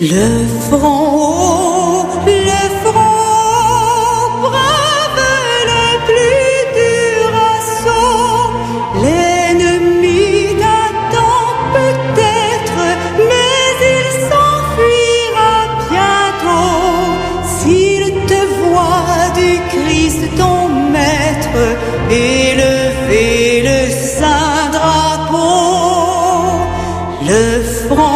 Le front haut, le front brave, le plus dur assaut. L'ennemi t'attend peut-être, mais il s'enfuira bientôt. S'il te voit du Christ ton maître, élever le saint drapeau. Le front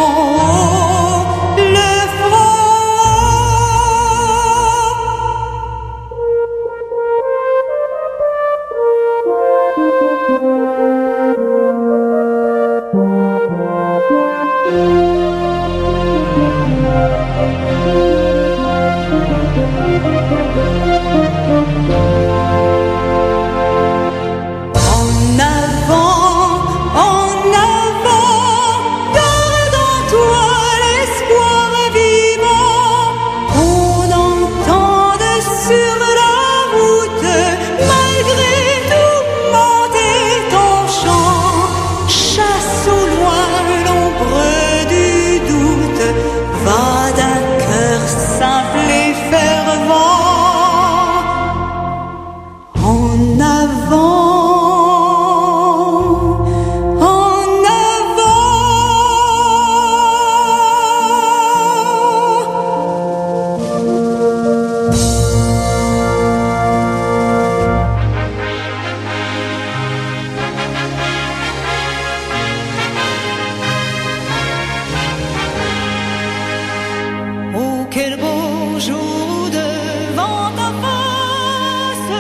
quel beau jour devant ta face,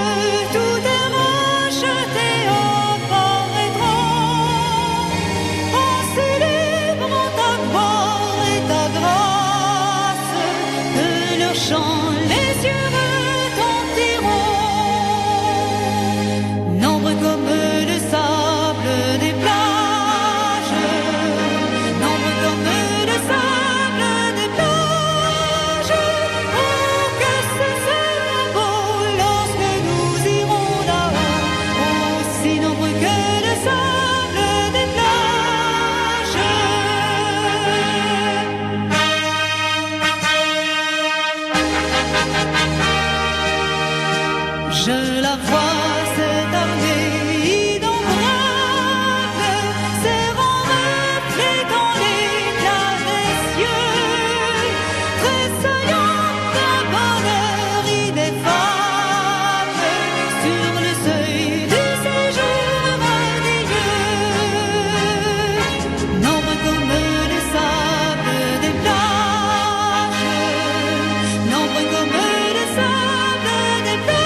tout est racheté en paraîtrant, en célébrant ta gloire et ta grâce, de leur chant les yeux retentiront, nombreux comme le sable des plages, nombreux comme le sable des plages. Je la vois, cette armée innombrable, ses rangs reflétant l'éclat des cieux, tressaillant d'un bonheur ineffable, sur le seuil du séjour radieux. Nombreux comme le sable des plages, nombreux comme le sable des plages.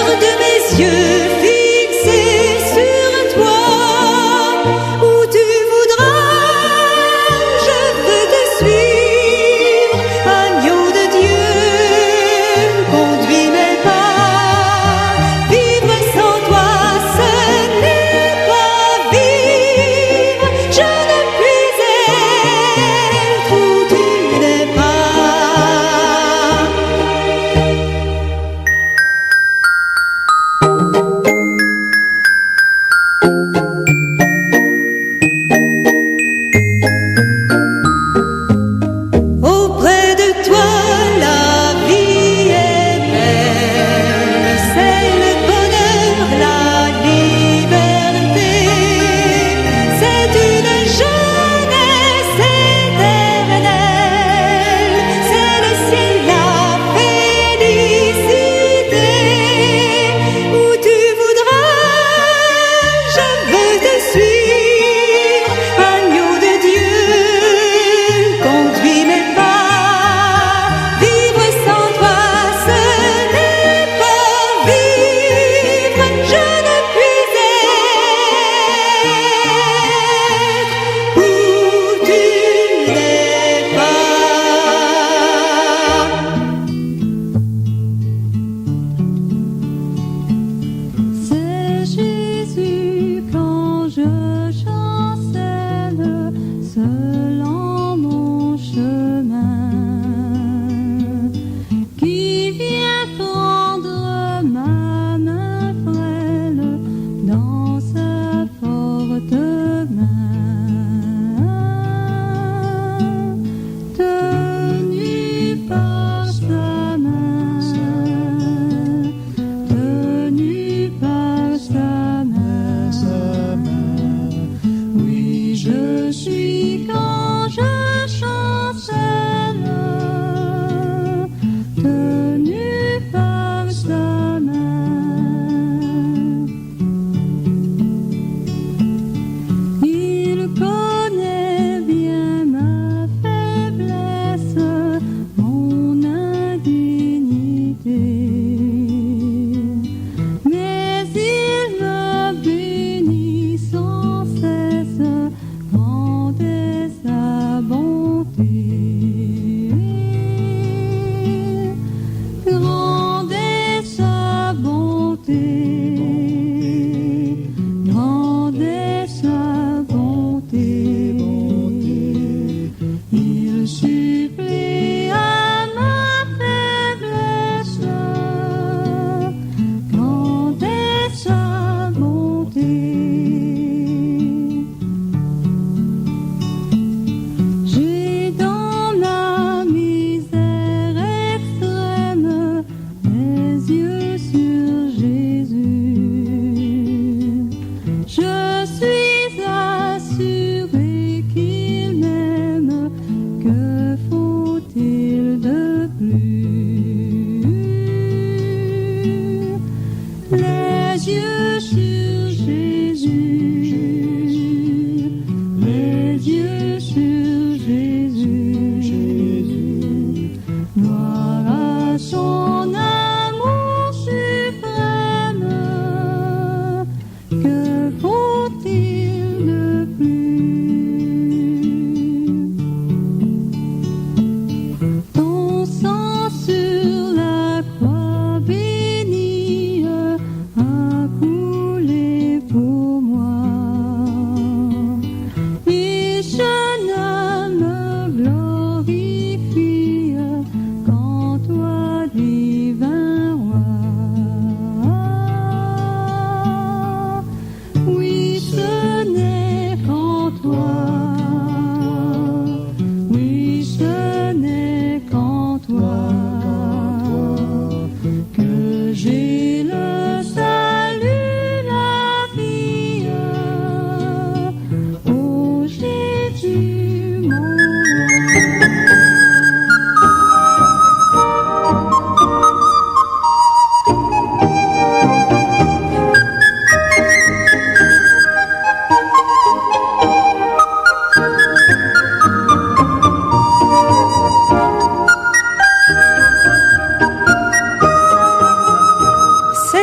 Garde mes yeux fixés sur toi, où tu voudras, je veux te suivre. Agneau de Dieu, conduis mes pas. Vivre sans toi, ce n'est pas vivre. Je ne puis être où tu n'es pas.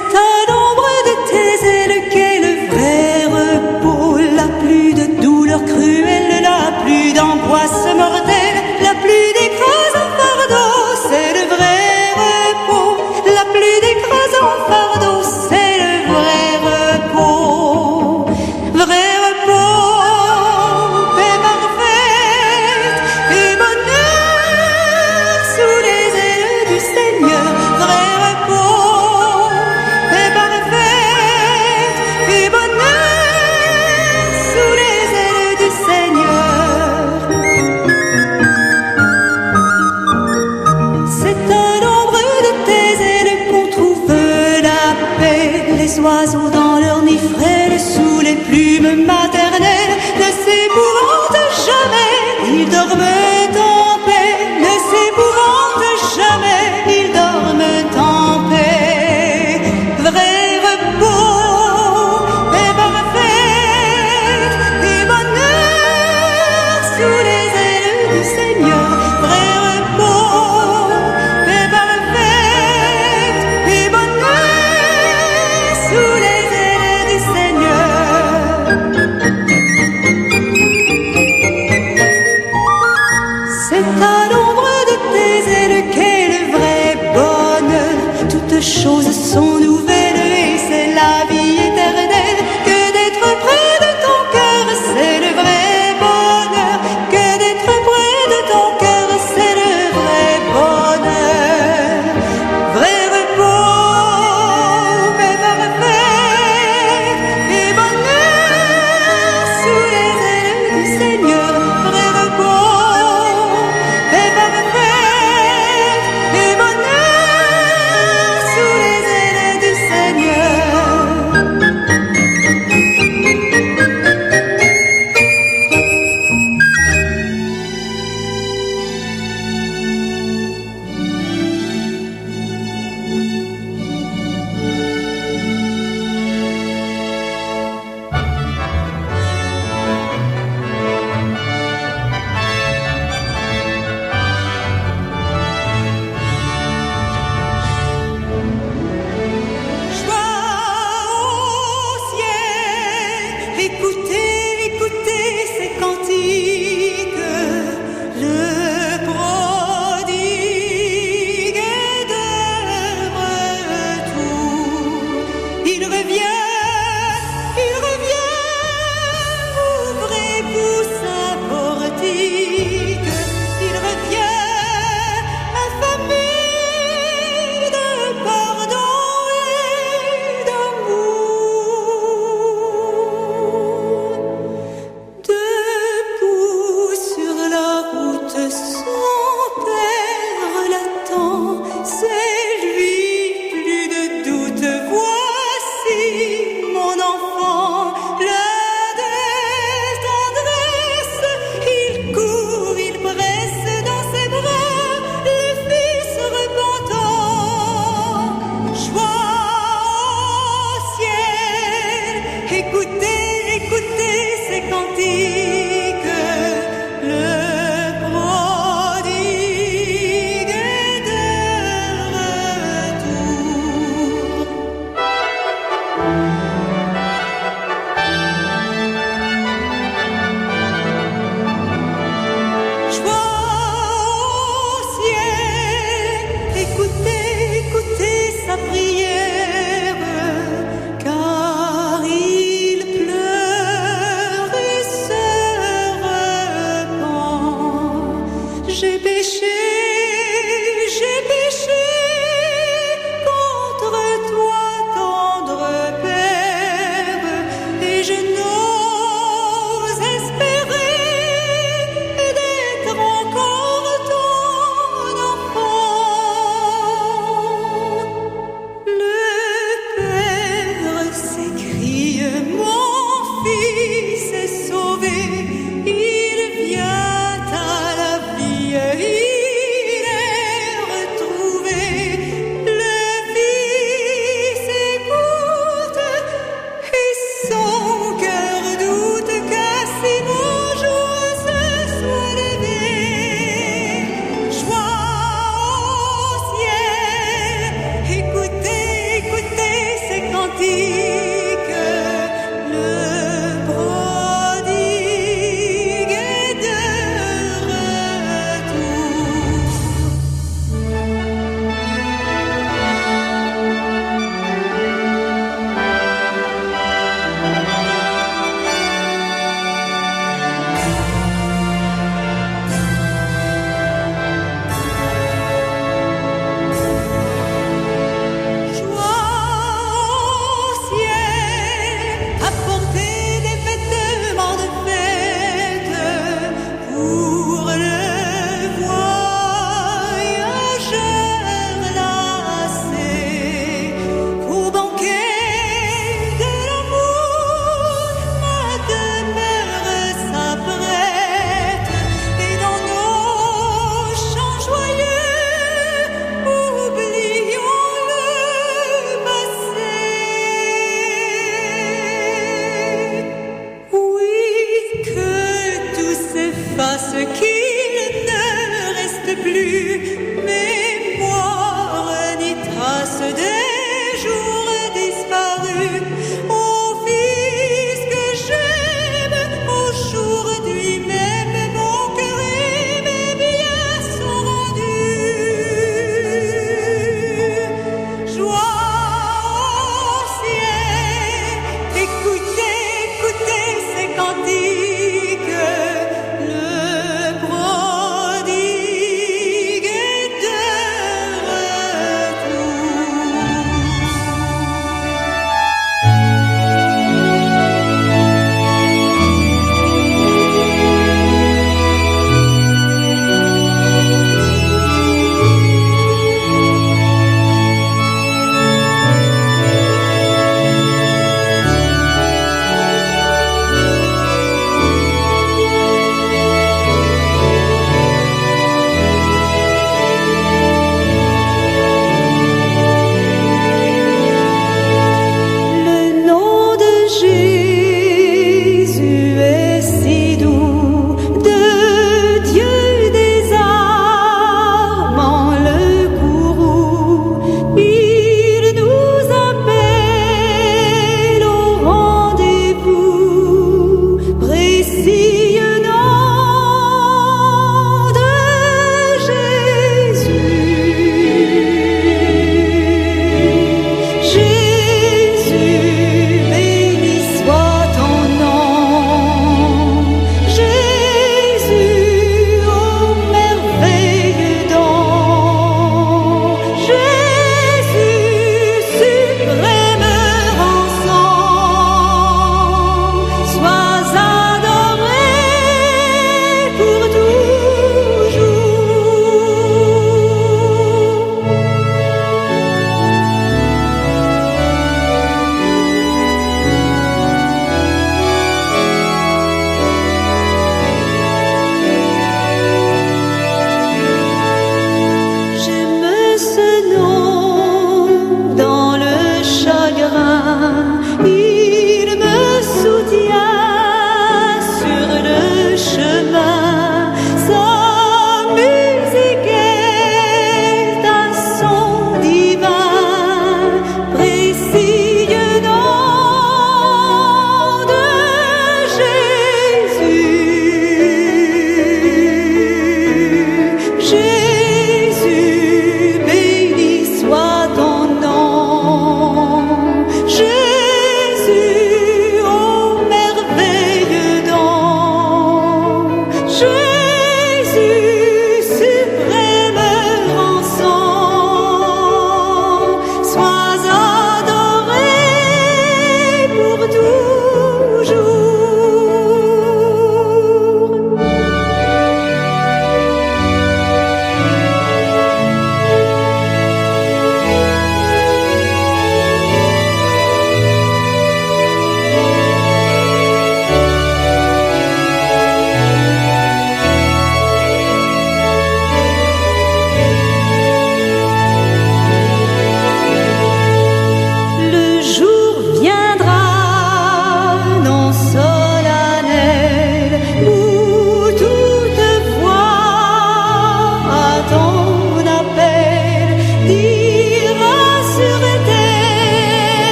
C'est à l'ombre de tes ailes qu'est le vrai repos. La plus de douleur cruelle, la plus d'angoisse mortelle, la plus d'écrasant fardeau, c'est le vrai repos. La plus d'écrasant fardeau, c'est le vrai repos. Vrai repos, paix parfaite et bonheur sous les ailes du Seigneur. Vrai repos, paix parfaite et bonheur sous les ailes du Seigneur. C'est à l'ombre de tes ailes qu'on trouve la paix. Les oiseaux dans leur nid frêle, sous les plumes maternelles, ne s'épouvantent jamais, ils dorment en paix. Ne s'épouvantent jamais, ils dorment en paix. Vrai repos, paix parfaite et bonheur sous les ailes du Seigneur. Vrai repos, paix parfaite et bonheur sous les ailes du Seigneur.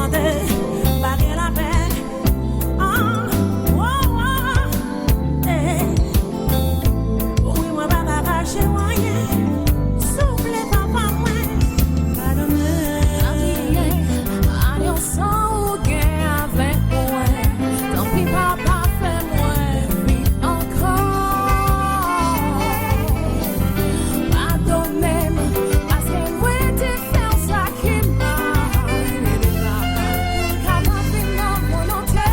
demander pas qu'elle appelle. Ah, oh, oh, eh. Oui, moi, pas cacher moyen. Souffle, papa, moi. Pas de mer. Allez, sans aucun avec moi. Tant pis, papa, fais-moi vivre encore. Pardonnez-moi, parce que moi, tu fais ça qui m'a. Car ma vie n'a volonté.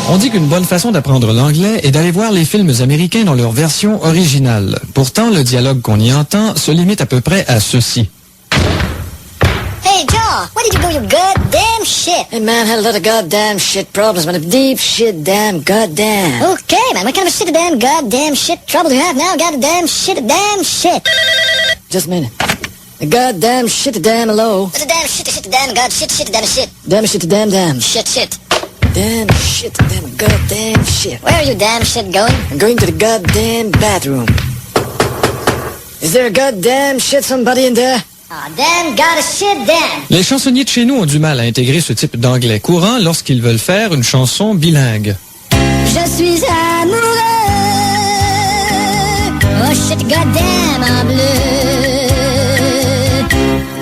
On dit qu'une bonne façon d'apprendre l'anglais est d'aller voir les films américains dans leur version originale. Pourtant, le dialogue qu'on y entend se limite à peu près à ceci. Hey, Joe, what did you do, you goddamn shit? Hey, man, had a lot of goddamn shit problems, man. A deep shit, damn, goddamn. Okay, man, what kind of shit, damn, goddamn shit trouble do you have now? Goddamn shit, damn shit. Just a minute. A goddamn shit, damn hello. What's a damn shit, damn, god shit, damn shit. Damn shit, damn, damn. Shit. Damn shit, damn goddamn shit. Where are you damn shit going? I'm going to the goddamn bathroom. Is there a goddamn shit somebody in there? Oh, damn, gotta shit, damn. Les chansonniers de chez nous ont du mal à intégrer ce type d'anglais courant lorsqu'ils veulent faire une chanson bilingue. Je suis amoureux. Oh shit, goddamn, en bleu.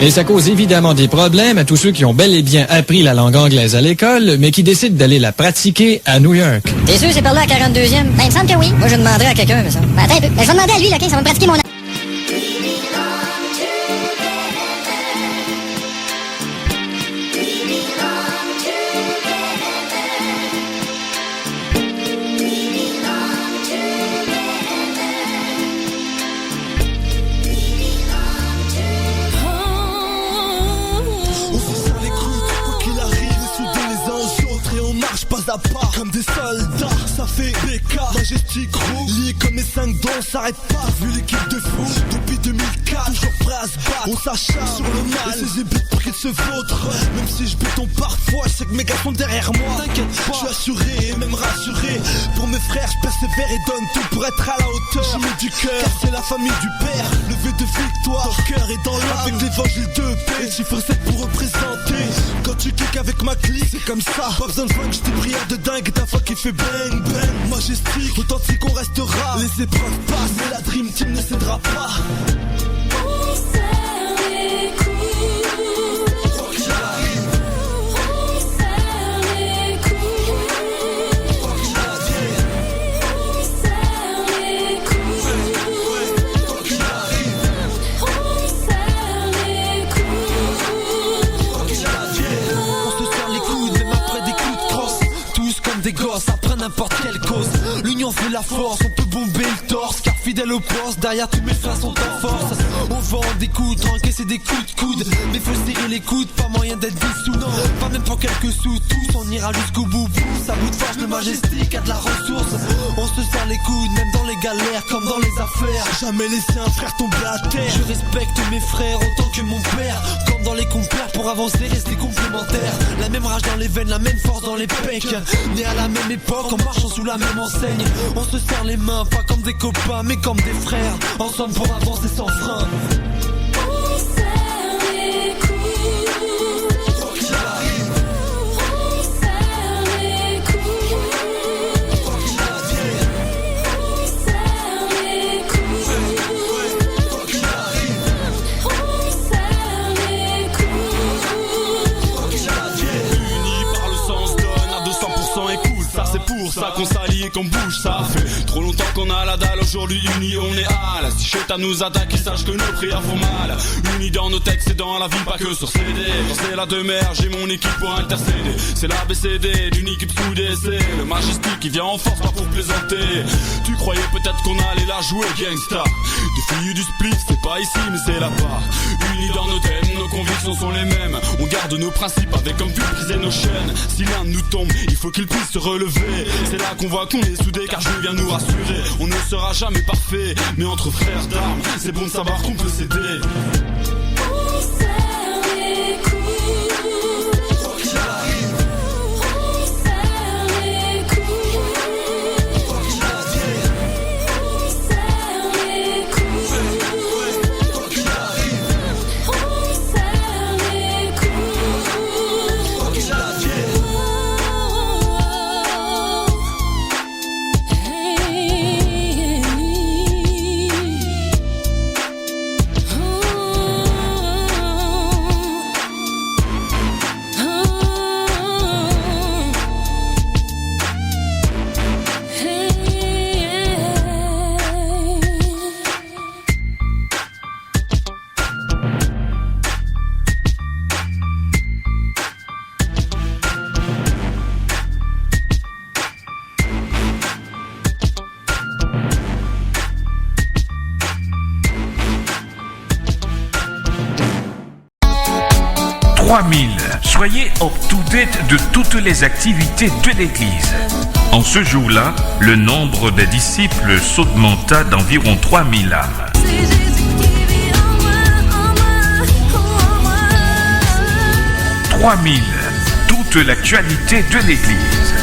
Et ça cause évidemment des problèmes à tous ceux qui ont bel et bien appris la langue anglaise à l'école, mais qui décident d'aller la pratiquer à New York. T'es sûr c'est par là à 42e? Ben, il me semble que oui. Moi, je demanderais à quelqu'un, mais ça. Ben, attends un peu. Ben, je vais demander à lui, là, OK? Ça va me pratiquer mon... à pas, comme des soldats. Ça fait BK, majestique gros, lié comme mes 5 dents, on s'arrête pas. Vu l'équipe de fou, depuis 2004, toujours prêt à se battre. On s'acharne sur le mal, et ses ébits pour qu'ils se vautrent. Même si je béton parfois, je sais que mes gars sont derrière moi. T'inquiète pas, je suis assuré et même rassuré. Pour mes frères, je persévère et donne tout pour être à la hauteur. J'y mets du cœur, car c'est la famille du père. Le vœu de victoire, dans le cœur et dans l'âme. Avec l'évangile de paix, chiffre 7 pour représenter. Quand tu kicks avec ma clique, c'est comme ça. Pas besoin de funk, j't'ai prière de dingue et ta foi qui fait bang bang. Majestique, authentique on restera. Les épreuves passent, mais la Dream Team ne cédera pas. On serre les coudes. Quoi qu'il arrive, On serre les coudes. quoi qu'il advienne, On serre les coudes. quoi qu'il arrive, On serre les coudes. quoi qu'il advienne. On se serre les coudes, même après des coups de crosse. Tous comme des gosses, après n'importe quelle cause. L'union fait la force, on peut bomber le torse. Car fidèle au poste, derrière tous mes frères sont en force. On vend des coups, encaisser des coups de coude. Mais faut serrer les coudes, pas moyen d'être dissous. Non, pas même pour quelques sous, tous on ira jusqu'au bout. Ça bout de force, le majestique a de la ressource. On se serre les coudes, même dans les galères, comme dans les affaires. Jamais laisser un frère tomber à terre. Je respecte mes frères autant que mon père. Comme dans les compères, pour avancer, rester complémentaires. La même rage dans les veines, la même force dans les pecs. Nés à la même époque, en marchant sous la même enseigne. On se serre les mains, pas comme des copains, mais comme des frères. Ensemble pour avancer sans frein. On serre les coudes. Quoi qu'il arrive, On serre les coudes. quoi qu'il advienne, On serre les coudes. quoi qu'il arrive, On serre les coudes. quoi qu'il advienne. Unis par le sens donne à 200% écoute ça, c'est pour ça qu'on s'allie et qu'on bouge. Ça fait trop longtemps qu'on a la dalle, aujourd'hui unis on est à la. Si Chétan nous attaque, ils sachent que nos prières font mal. Unis dans nos textes et dans la vie, pas que sur CD. Quand c'est la demeure, j'ai mon équipe pour intercéder. C'est l'ABCD d'une équipe soudée, c'est le majestique qui vient en force, pas pour plaisanter. Tu croyais peut-être qu'on allait la jouer gangsta. Des filles du split, c'est pas ici mais c'est là-bas. Unis dans nos thèmes, nos convictions sont les mêmes. On garde nos principes avec comme but briser nos chaînes. Si l'un de nous tombe, il faut qu'il puisse se relever. C'est là qu'on voit qu'on est soudés car Dieu vient nous rassurer. On ne sera jamais parfait, mais entre frères d'armes, c'est bon de savoir qu'on peut s'aider. On serre les coudes. Quoi qu'il arrive, On serre les coudes. quoi qu'il advienne, On serre les coudes. quoi qu'il arrive, On serre les coudes. quoi qu'il advienne. Soyez up-to-date de toutes les activités de l'Église. En ce jour-là, le nombre des disciples s'augmenta d'environ 3000 âmes. C'est Jésus qui vit en moi, 3000, toute l'actualité de l'Église.